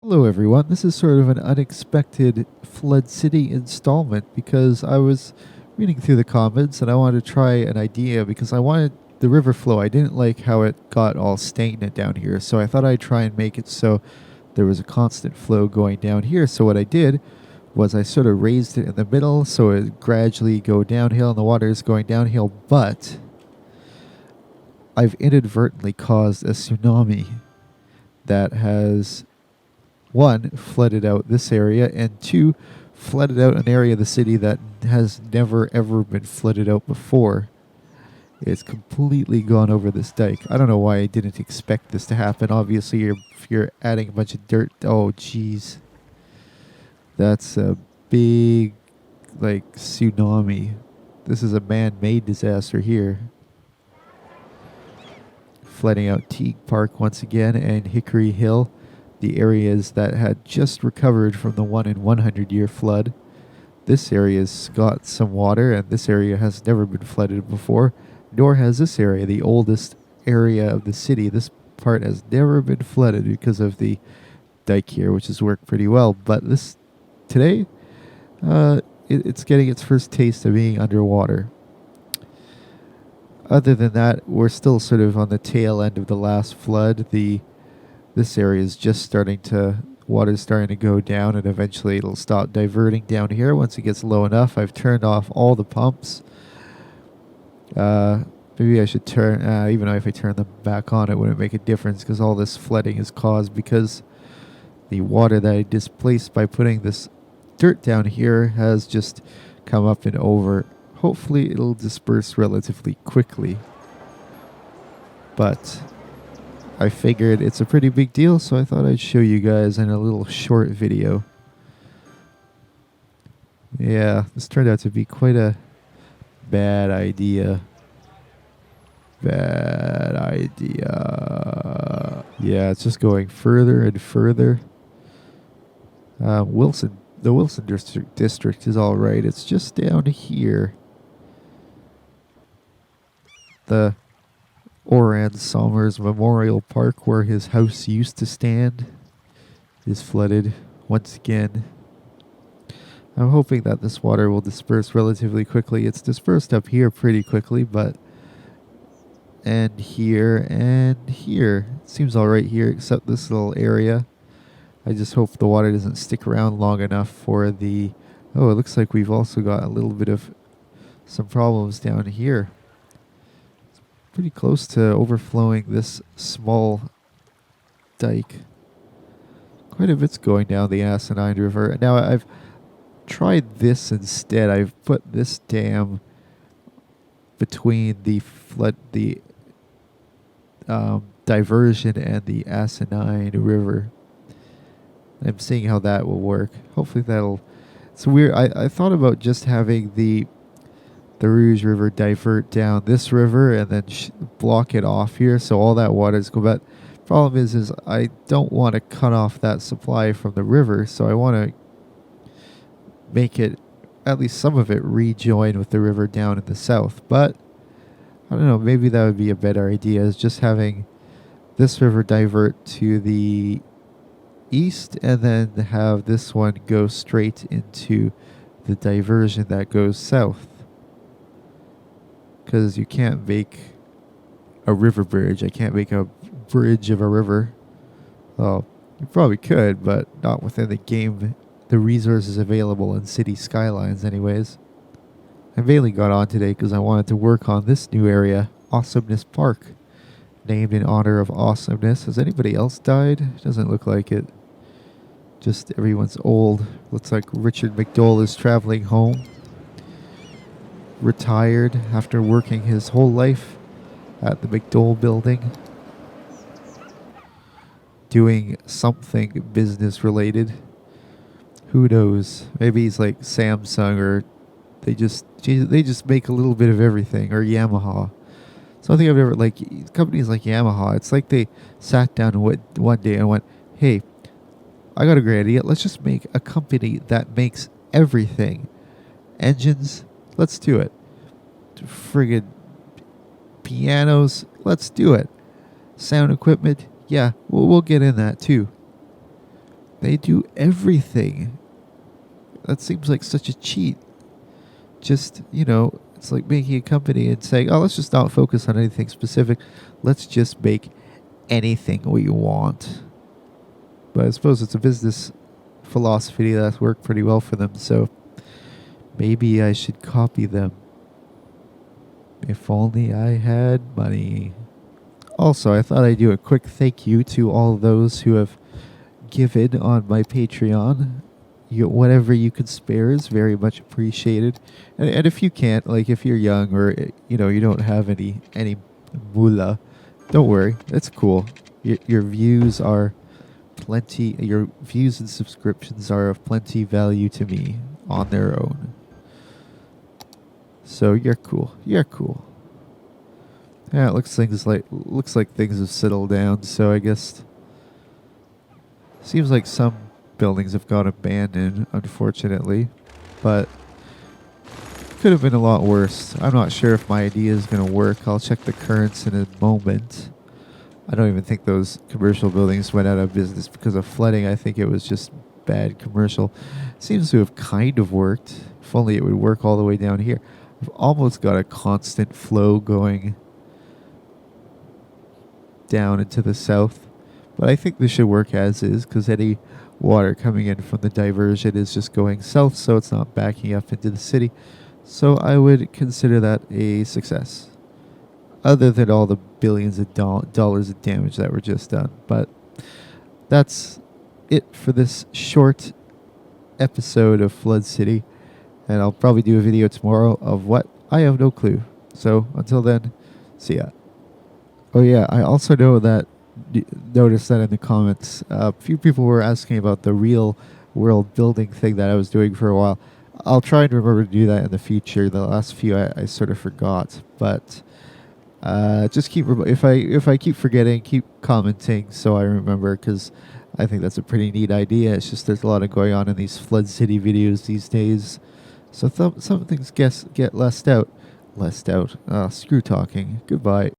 Hello, everyone. This is sort of an unexpected Flood City installment because I was reading through the comments and I wanted to try an idea because I wanted the river flow. I didn't like how it got all stagnant down here, so I thought I'd try and make it so there was a constant flow going down here. So what I did was I sort of raised it in the middle so it would gradually go downhill and the water is going downhill, but I've inadvertently caused a tsunami that has one, flooded out this area, and two, flooded out an area of the city that has never ever been flooded out before. It's completely gone over this dike. I don't know why I didn't expect this to happen. Obviously, if you're adding a bunch of dirt, oh jeez, that's a big, like, tsunami. This is a man-made disaster here. Flooding out Teague Park once again and Hickory Hill, the areas that had just recovered from the 1 in 100-year flood. This area's got some water, and this area has never been flooded before, nor has this area, the oldest area of the city. This part has never been flooded because of the dike here, which has worked pretty well. But today, it's getting its first taste of being underwater. Other than that, we're still sort of on the tail end of the last flood. This area is just water's starting to go down, and eventually it'll stop diverting down here once it gets low enough. I've turned off all the pumps. Maybe I should even though if I turn them back on, it wouldn't make a difference because all this flooding is caused because the water that I displaced by putting this dirt down here has just come up and over. Hopefully it'll disperse relatively quickly. But I figured it's a pretty big deal, so I thought I'd show you guys in a little short video. Yeah, this turned out to be quite a bad idea. Bad idea. Yeah, it's just going further and further. The Wilson district is all right. It's just down here. The Oran Somers Memorial Park, where his house used to stand, is flooded once again. I'm hoping that this water will disperse relatively quickly. It's dispersed up here pretty quickly, and here. It seems alright here, except this little area. I just hope the water doesn't stick around long enough for the... Oh, it looks like we've also got a little bit of some problems down here. It's pretty close to overflowing this small dike. Quite a bit's going down the Asinine River. Now, I've tried this instead. I've put this dam between the diversion and the Asinine River. I'm seeing how that will work. Hopefully that'll... It's weird. I thought about just having the Rouge River divert down this river and then block it off here so all that water is go back. Problem is I don't want to cut off that supply from the river, so I want to make it, at least some of it, rejoin with the river down in the south. But I don't know, maybe that would be a better idea, is just having this river divert to the east and then have this one go straight into the diversion that goes south. Because you can't make a river bridge. I can't make a bridge of a river. Well, you probably could, but not within the resources available in City Skylines anyways. I mainly got on today because I wanted to work on this new area, Awesomeness Park, named in honor of awesomeness. Has anybody else died? Doesn't look like it. Just everyone's old. Looks like Richard McDowell is traveling home. Retired after working his whole life at the McDowell building. Doing something business related. Who knows? Maybe he's like Samsung, or they just make a little bit of everything, or Yamaha. Something I've never, like, companies like Yamaha, it's like they sat down one day and went, hey, I got a great idea. Let's just make a company that makes everything. Engines, let's do it. Friggin' pianos, let's do it. Sound equipment, yeah, we'll get in that too. They do everything. That seems like such a cheat. Just, it's like making a company and saying, oh, let's just not focus on anything specific. Let's just make anything we want. But I suppose it's a business philosophy that's worked pretty well for them, so maybe I should copy them. If only I had money. Also, I thought I'd do a quick thank you to all those who have given on my Patreon. Whatever you could spare is very much appreciated. And if you can't, like if you're young or you don't have any moolah, don't worry, it's cool. Your views are plenty. Your views and subscriptions are of plenty value to me on their own. So you're cool. You're cool. Yeah, it looks like things have settled down. So I guess seems like some buildings have got abandoned, unfortunately, but could have been a lot worse. I'm not sure if my idea is going to work. I'll check the currents in a moment. I don't even think those commercial buildings went out of business because of flooding. I think it was just bad commercial. Seems to have kind of worked. If only it would work all the way down here. I've almost got a constant flow going down into the south, but I think this should work as is because any water coming in from the diversion is just going south, so it's not backing up into the city. So I would consider that a success, other than all the billions of dollars of damage that were just done. But that's it for this short episode of Flood City, and I'll probably do a video tomorrow of what I have no clue. So until then, see ya. Oh yeah, I also know that noticed that in the comments, a few people were asking about the real world building thing that I was doing for a while. I'll try and remember to do that in the future. The last few I sort of forgot, but just if I keep forgetting, keep commenting so I remember, because I think that's a pretty neat idea. It's just there's a lot of going on in these Flood City videos these days, so some things get left out. Screw talking. Goodbye.